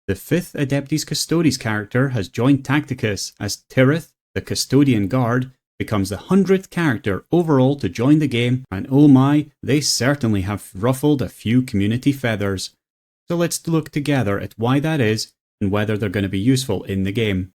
The 5th Adeptus Custodes character has joined Tacticus as Tyrith, the Custodian Guard, becomes the 100th character overall to join the game, and oh my, they certainly have ruffled a few community feathers. So let's look together at why that is and whether they're going to be useful in the game.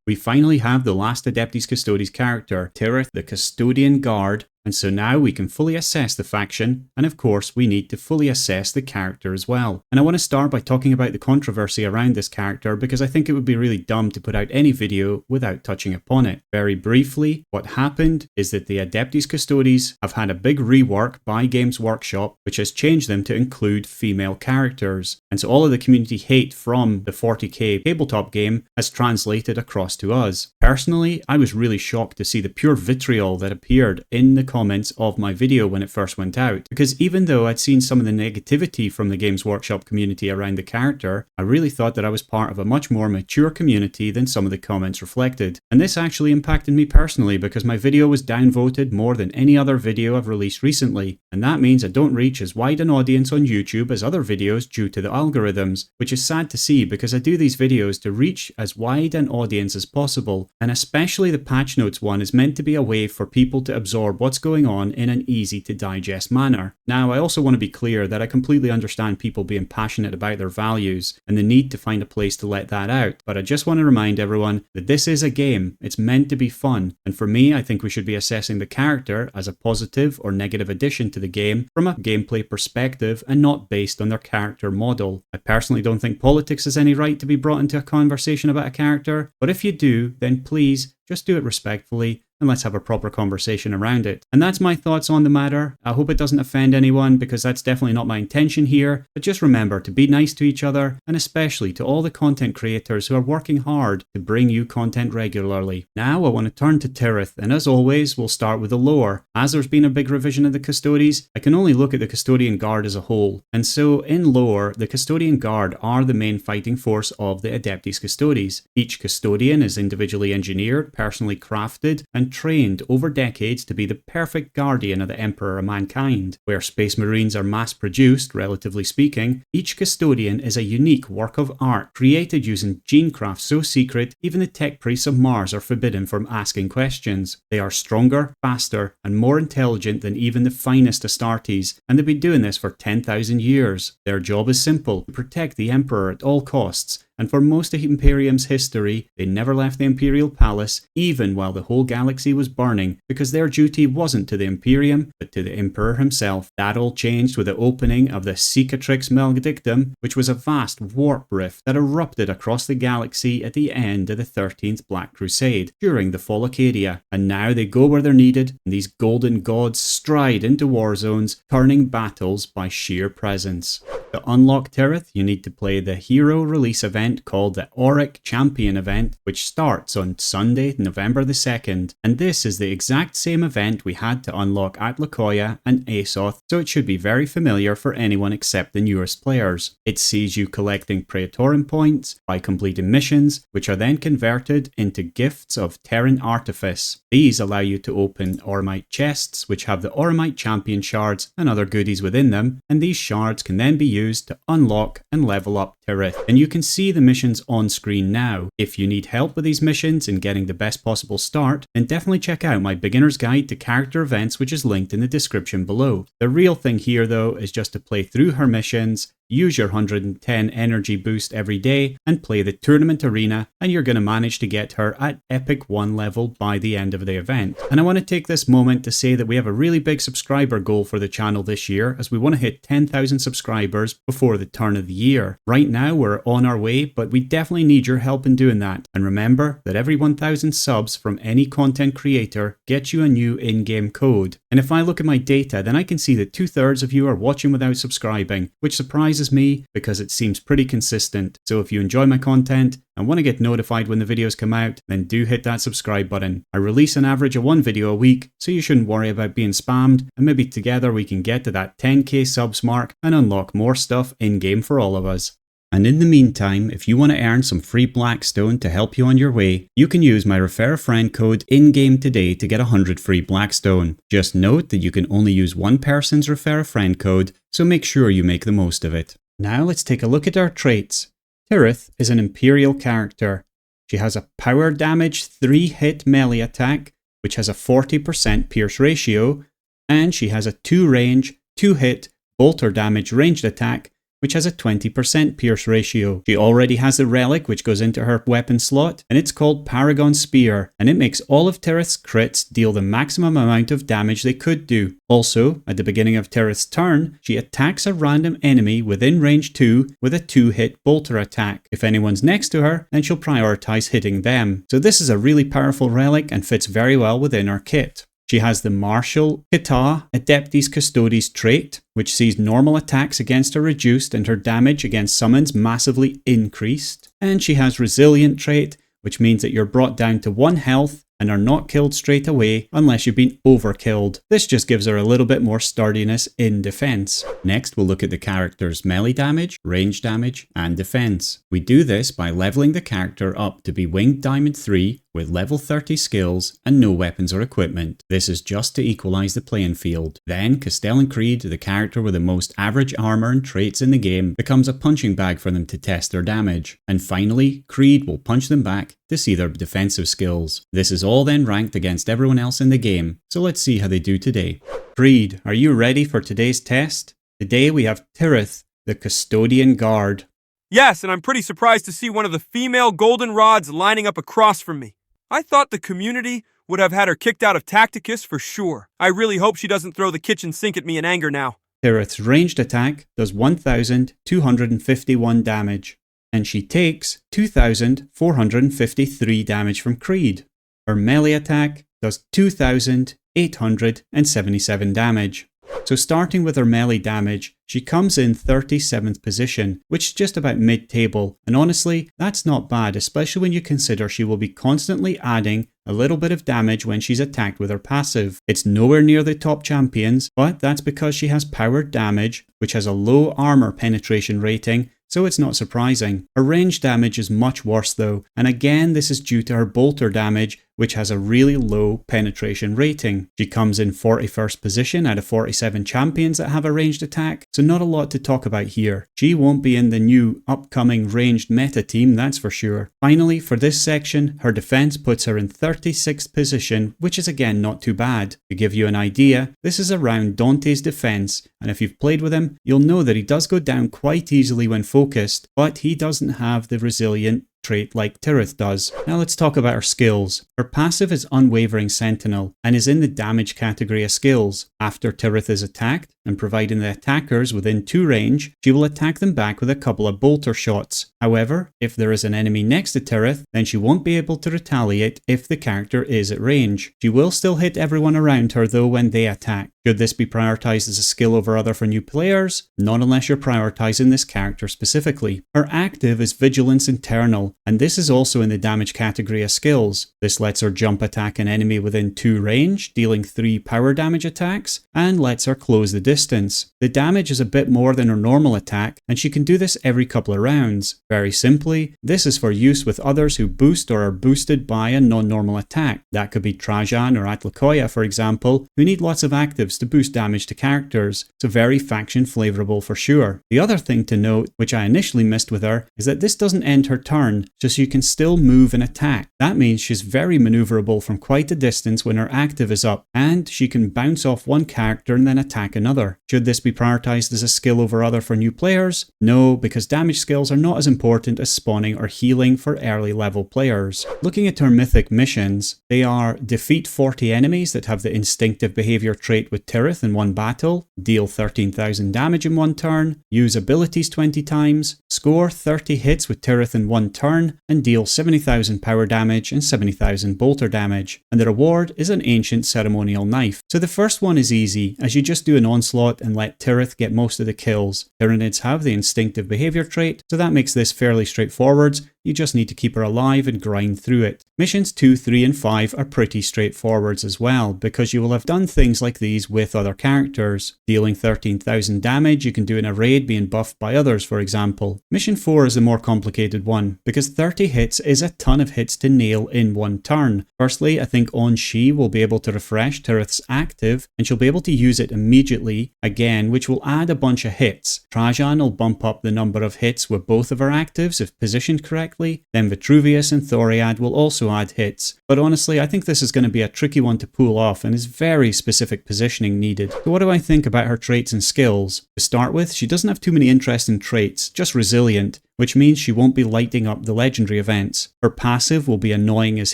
We finally have the last Adeptus Custodes character, Tyrith the Custodian Guard, and so now we can fully assess the faction, and of course we need to fully assess the character as well. And I want to start by talking about the controversy around this character because I think it would be really dumb to put out any video without touching upon it. Very briefly, what happened is that the Adeptus Custodes have had a big rework by Games Workshop which has changed them to include female characters. And so all of the community hate from the 40k tabletop game has translated across to us. Personally, I was really shocked to see the pure vitriol that appeared in the comments of my video when it first went out, because even though I'd seen some of the negativity from the Games Workshop community around the character, I really thought that I was part of a much more mature community than some of the comments reflected. And this actually impacted me personally because my video was downvoted more than any other video I've released recently, and that means I don't reach as wide an audience on YouTube as other videos due to the algorithms, which is sad to see because I do these videos to reach as wide an audience as possible, and especially the patch notes one is meant to be a way for people to absorb what's going on in an easy to digest manner. Now, I also want to be clear that I completely understand people being passionate about their values and the need to find a place to let that out, but I just want to remind everyone that this is a game, it's meant to be fun, and for me I think we should be assessing the character as a positive or negative addition to the game from a gameplay perspective and not based on their character model. I personally don't think politics has any right to be brought into a conversation about a character, but if you do, then please just do it respectfully and let's have a proper conversation around it. And that's my thoughts on the matter. I hope it doesn't offend anyone because that's definitely not my intention here, but just remember to be nice to each other and especially to all the content creators who are working hard to bring you content regularly. Now I want to turn to Tyrith, and as always we'll start with the lore. As there's been a big revision of the Custodes, I can only look at the Custodian Guard as a whole, and so in lore the Custodian Guard are the main fighting force of the Adeptus Custodes. Each Custodian is individually engineered, personally crafted, and trained over decades to be the perfect guardian of the Emperor of mankind. Where Space Marines are mass-produced, relatively speaking, each Custodian is a unique work of art created using genecraft so secret even the tech priests of Mars are forbidden from asking questions. They are stronger, faster, and more intelligent than even the finest Astartes, and they've been doing this for 10,000 years. Their job is simple: to protect the Emperor at all costs. And for most of Imperium's history, they never left the Imperial Palace, even while the whole galaxy was burning, because their duty wasn't to the Imperium, but to the Emperor himself. That all changed with the opening of the Cicatrix Maledictum, which was a vast warp rift that erupted across the galaxy at the end of the 13th Black Crusade, during the Fall Acadia. And now they go where they're needed, and these golden gods stride into war zones, turning battles by sheer presence. To unlock Tyrith, you need to play the hero release event called the Auric Champion event, which starts on Sunday, November the 2nd, and this is the exact same event we had to unlock at Lakoya and Asoth, so it should be very familiar for anyone except the newest players. It sees you collecting Praetorian points by completing missions, which are then converted into gifts of Terran Artifice. These allow you to open Ormite chests, which have the Ormite Champion shards and other goodies within them, and these shards can then be used to unlock and level up Tyrith. And you can see the missions on screen now. If you need help with these missions and getting the best possible start, then definitely check out my beginner's guide to character events, which is linked in the description below. The real thing here though is just to play through her missions, use your 110 energy boost every day, and play the tournament arena, and you're going to manage to get her at Epic 1 level by the end of the event. And I want to take this moment to say that we have a really big subscriber goal for the channel this year, as we want to hit 10,000 subscribers before the turn of the year. Right now we're on our way, but we definitely need your help in doing that. And remember that every 1,000 subs from any content creator gets you a new in-game code. And if I look at my data, then I can see that 2/3 of you are watching without subscribing, which surprises me because it seems pretty consistent. So if you enjoy my content and want to get notified when the videos come out, then do hit that subscribe button. I release an average of 1 video a week, so you shouldn't worry about being spammed, and maybe together we can get to that 10k subs mark and unlock more stuff in-game for all of us. And in the meantime, if you want to earn some free blackstone to help you on your way, you can use my Refer a Friend code in-game today to get 100 free blackstone. Just note that you can only use one person's Refer a Friend code, so make sure you make the most of it. Now let's take a look at our traits. Tyrith is an Imperial character. She has a power damage 3-hit melee attack, which has a 40% pierce ratio, and she has a 2-range, 2-hit bolter damage ranged attack, which has a 20% pierce ratio. She already has the relic which goes into her weapon slot, and it's called Paragon Spear, and it makes all of Tyrith's crits deal the maximum amount of damage they could do. Also, at the beginning of Tyrith's turn, she attacks a random enemy within range 2 with a 2-hit bolter attack. If anyone's next to her, then she'll prioritize hitting them. So this is a really powerful relic and fits very well within her kit. She has the Martial Kata Adeptus Custodes trait, which sees normal attacks against her reduced and her damage against summons massively increased. And she has Resilient trait, which means that you're brought down to 1 health and are not killed straight away unless you've been overkilled. This just gives her a little bit more sturdiness in defense. Next, we'll look at the character's melee damage, range damage, and defense. We do this by leveling the character up to be Winged Diamond 3 with level 30 skills and no weapons or equipment. This is just to equalize the playing field. Then, Castellan Creed, the character with the most average armor and traits in the game, becomes a punching bag for them to test their damage. And finally, Creed will punch them back to see their defensive skills. This is all then ranked against everyone else in the game, so let's see how they do today. Creed, are you ready for today's test? Today we have Tyrith, the Custodian Guard. Yes, and I'm pretty surprised to see one of the female goldenrods lining up across from me. I thought the community would have had her kicked out of Tacticus for sure. I really hope she doesn't throw the kitchen sink at me in anger now. Tyrith's ranged attack does 1,251 damage, and she takes 2,453 damage from Creed. Her melee attack does 2,877 damage. So starting with her melee damage, she comes in 37th position, which is just about mid-table, and honestly, that's not bad, especially when you consider she will be constantly adding a little bit of damage when she's attacked with her passive. It's nowhere near the top champions, but that's because she has powered damage, which has a low armor penetration rating, so it's not surprising. Her range damage is much worse though, and again this is due to her bolter damage, which has a really low penetration rating. She comes in 41st position out of 47 champions that have a ranged attack, so not a lot to talk about here. She won't be in the new upcoming ranged meta team, that's for sure. Finally, for this section, her defense puts her in 36th position, which is again not too bad. To give you an idea, this is around Dante's defense, and if you've played with him, you'll know that he does go down quite easily when focused, but he doesn't have the resilient trait like Tyrith does. Now let's talk about her skills. Her passive is Unwavering Sentinel and is in the damage category of skills. After Tyrith is attacked, and providing the attackers within 2 range, she will attack them back with a couple of bolter shots. However, if there is an enemy next to Tyrith, then she won't be able to retaliate if the character is at range. She will still hit everyone around her though when they attack. Should this be prioritized as a skill over other for new players? Not unless you're prioritizing this character specifically. Her active is Vigilance Internal, and this is also in the damage category of skills. This lets her jump attack an enemy within 2 range, dealing 3 power damage attacks, and lets her close the distance. The damage is a bit more than her normal attack, and she can do this every couple of rounds. Very simply, this is for use with others who boost or are boosted by a non-normal attack. That could be Trajan or Atlacoia, for example, who need lots of actives to boost damage to characters, so very faction flavorable for sure. The other thing to note, which I initially missed with her, is that this doesn't end her turn, so she can still move and attack. That means she's very maneuverable from quite a distance when her active is up, and she can bounce off one character and then attack another. Should this be prioritized as a skill over other for new players? No, because damage skills are not as important as spawning or healing for early level players. Looking at her Mythic Missions, they are defeat 40 enemies that have the instinctive behavior trait with Tyrith in one battle, deal 13,000 damage in one turn, use abilities 20 times, score 30 hits with Tyrith in one turn, and deal 70,000 power damage and 70,000 bolter damage. And the reward is an ancient ceremonial knife. So the first one is easy, as you just do an onslaught slot and let Tyrith get most of the kills. Tyranids have the instinctive behavior trait, so that makes this fairly straightforward. You just need to keep her alive and grind through it. Missions 2, 3 and 5 are pretty straightforward as well, because you will have done things like these with other characters. Dealing 13,000 damage you can do in a raid being buffed by others, for example. Mission 4 is the more complicated one, because 30 hits is a ton of hits to nail in one turn. Firstly, I think she will be able to refresh Tyrith's active, and she'll be able to use it immediately again, which will add a bunch of hits. Trajan will bump up the number of hits with both of her actives if positioned correctly. Then Vitruvius and Thoriad will also add hits. But honestly, I think this is going to be a tricky one to pull off and is very specific positioning needed. So what do I think about her traits and skills? To start with, she doesn't have too many interesting traits, just resilient, which means she won't be lighting up the legendary events. Her passive will be annoying as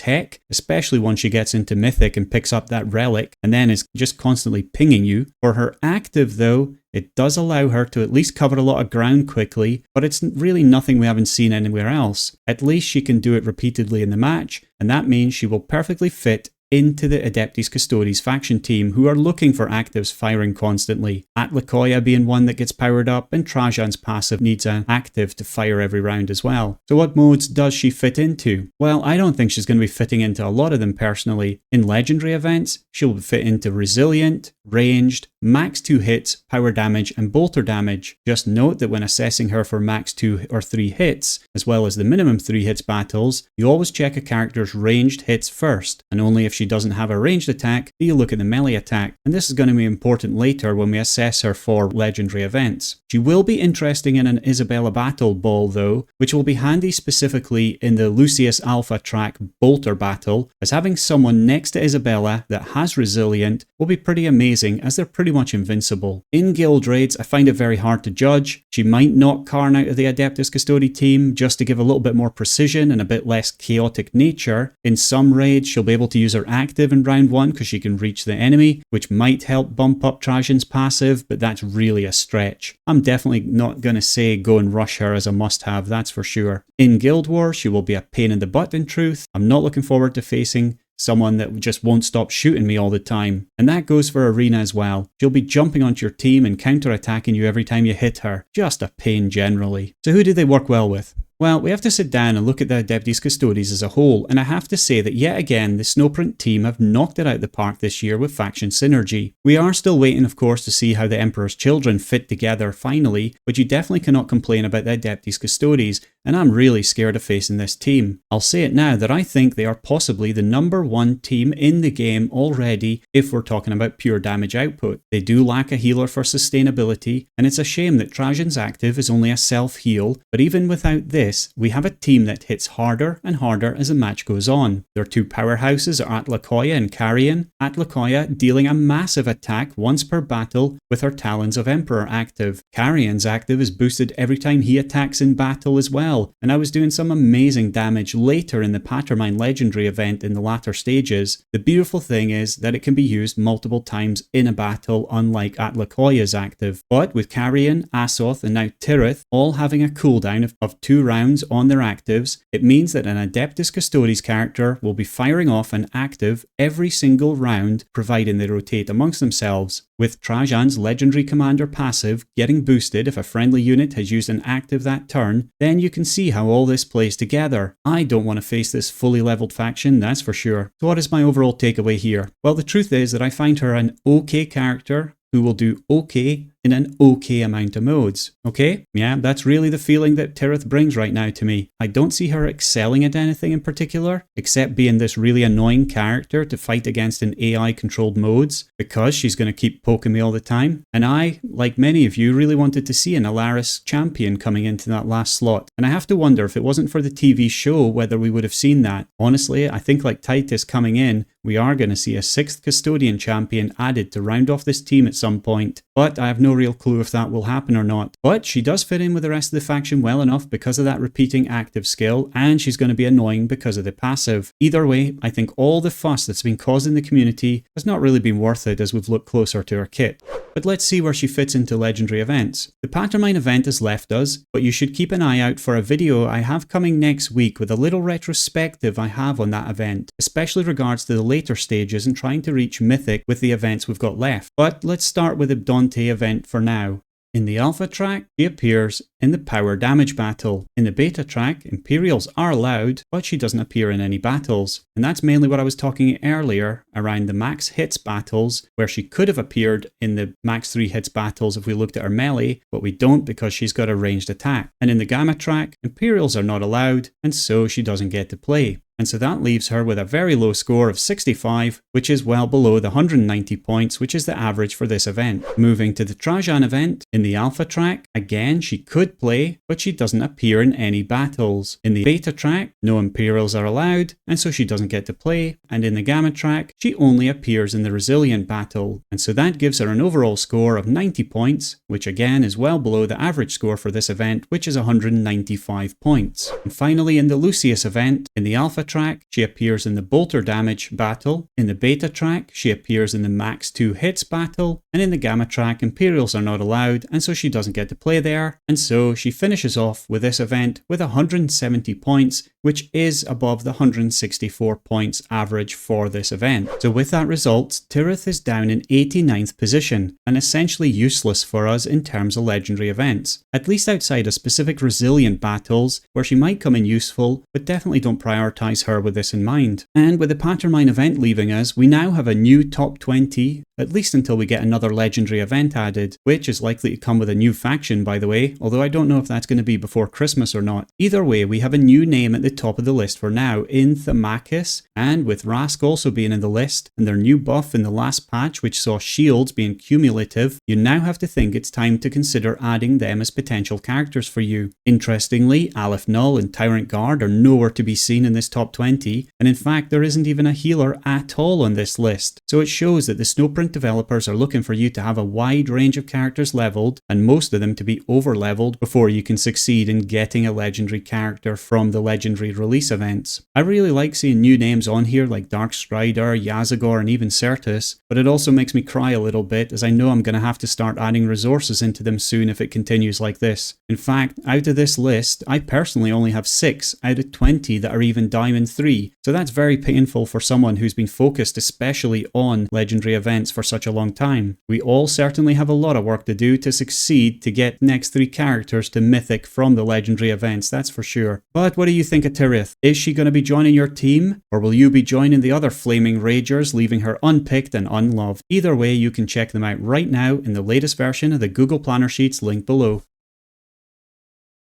heck, especially once she gets into Mythic and picks up that relic and then is just constantly pinging you. For her active though, it does allow her to at least cover a lot of ground quickly, but it's really nothing we haven't seen anywhere else. At least she can do it repeatedly in the match, and that means she will perfectly fit into the Adeptus Custodes faction team, who are looking for actives firing constantly. Atlacoia being one that gets powered up, and Trajan's passive needs an active to fire every round as well. So what modes does she fit into? Well, I don't think she's going to be fitting into a lot of them personally. In legendary events, she'll fit into resilient, ranged, max 2 hits, power damage and bolter damage. Just note that when assessing her for max 2 or 3 hits, as well as the minimum 3 hits battles, you always check a character's ranged hits first, and only if she doesn't have a ranged attack do you look at the melee attack, and this is going to be important later when we assess her for legendary events. She will be interesting in an Isabella battle ball though, which will be handy specifically in the Lucius Alpha track bolter battle, as having someone next to Isabella that has resilient will be pretty amazing, as they're pretty much invincible. In guild raids, I find it very hard to judge. She might knock Karn out of the Adeptus Custodes team just to give a little bit more precision and a bit less chaotic nature. In some raids, she'll be able to use her active in round 1 because she can reach the enemy, which might help bump up Trajan's passive, but that's really a stretch. I'm definitely not going to say go and rush her as a must-have, that's for sure. In Guild War, she will be a pain in the butt in truth. I'm not looking forward to facing someone that just won't stop shooting me all the time. And that goes for Arena as well. She'll be jumping onto your team and counter-attacking you every time you hit her. Just a pain generally. So who do they work well with? Well, we have to sit down and look at the Adeptus Custodes as a whole, and I have to say that yet again the Snowprint team have knocked it out the park this year with faction synergy. We are still waiting of course to see how the Emperor's Children fit together finally, but you definitely cannot complain about the Adeptus Custodes, and I'm really scared of facing this team. I'll say it now that I think they are possibly the #1 team in the game already if we're talking about pure damage output. They do lack a healer for sustainability, and it's a shame that Trajan's active is only a self-heal, but even without this, we have a team that hits harder and harder as the match goes on. Their two powerhouses are Atlacoia and Carrion. Atlacoia dealing a massive attack once per battle with her Talons of Emperor active. Carrion's active is boosted every time he attacks in battle as well, and I was doing some amazing damage later in the Pattermine Legendary event in the latter stages. The beautiful thing is that it can be used multiple times in a battle, unlike Atlacoia's active. But with Carrion, Asoth and now Tyrith all having a cooldown of 2 rounds on their actives, it means that an Adeptus Custodes character will be firing off an active every single round, providing they rotate amongst themselves. With Trajan's Legendary Commander passive getting boosted if a friendly unit has used an active that turn, then you can see how all this plays together. I don't want to face this fully leveled faction, that's for sure. So what is my overall takeaway here? Well, the truth is that I find her an okay character who will do okay in an okay amount of modes. Okay? Yeah, that's really the feeling that Tyrith brings right now to me. I don't see her excelling at anything in particular, except being this really annoying character to fight against in AI-controlled modes, because she's going to keep poking me all the time. And I, like many of you, really wanted to see an Alaris champion coming into that last slot. And I have to wonder if it wasn't for the TV show whether we would have seen that. Honestly, I think like Titus coming in, we are going to see a 6th Custodian champion added to round off this team at some point. But I have no no real clue if that will happen or not. But she does fit in with the rest of the faction well enough because of that repeating active skill, and she's going to be annoying because of the passive. Either way, I think all the fuss that's been caused in the community has not really been worth it as we've looked closer to her kit. But let's see where she fits into legendary events. The Patermine event has left us, but you should keep an eye out for a video I have coming next week with a little retrospective I have on that event, especially regards to the later stages and trying to reach Mythic with the events we've got left. But let's start with the Dante event for now. In the Alpha track, she appears in the Power Damage battle. In the Beta track, Imperials are allowed, but she doesn't appear in any battles. And that's mainly what I was talking earlier around the max hits battles, where she could have appeared in the max 3 hits battles if we looked at her melee, but we don't because she's got a ranged attack. And in the Gamma track, Imperials are not allowed, and so she doesn't get to play. And so that leaves her with a very low score of 65, which is well below the 190 points, which is the average for this event. Moving to the Trajan event, in the Alpha track, again she could play, but she doesn't appear in any battles. In the Beta track, no Imperials are allowed, and so she doesn't get to play. And in the Gamma track, she only appears in the Resilient battle. And so that gives her an overall score of 90 points, which again is well below the average score for this event, which is 195 points. And finally, in the Lucius event, in the Alpha track, she appears in the Bolter Damage battle. In the Beta track, she appears in the Max 2 Hits battle. And in the Gamma track, Imperials are not allowed, and so she doesn't get to play there. And so she finishes off with this event with 170 points, which is above the 164 points average for this event. So with that result, Tyrith is down in 89th position, and essentially useless for us in terms of legendary events. At least outside of specific Resilient battles, where she might come in useful, but definitely don't prioritize her with this in mind. And with the Patermine event leaving us, we now have a new top 20, at least until we get another legendary event added, which is likely to come with a new faction, by the way, although I don't know if that's going to be before Christmas or not. Either way, we have a new name at the top of the list for now in Thamacus, and with Rask also being in the list, and their new buff in the last patch which saw shields being cumulative, you now have to think it's time to consider adding them as potential characters for you. Interestingly, Aleph Null and Tyrant Guard are nowhere to be seen in this top 20, and in fact there isn't even a healer at all on this list. So it shows that the Snowprint developers are looking for you to have a wide range of characters leveled, and most of them to be over leveled before you can succeed in getting a legendary character from the legendary release events. I really like seeing new names on here like Darkstrider, Yazagor and even Certus, but it also makes me cry a little bit as I know I'm going to have to start adding resources into them soon if it continues like this. In fact, out of this list, I personally only have 6 out of 20 that are even Diamond 3, so that's very painful for someone who's been focused especially on legendary events for such a long time. We all certainly have a lot of work to do to succeed to get the next 3 characters to Mythic from the legendary events, that's for sure. But what do you think of Tyrith? Is she going to be joining your team, or will you be joining the other flaming ragers, leaving her unpicked and unloved? Either way, you can check them out right now in the latest version of the Google Planner Sheets linked below.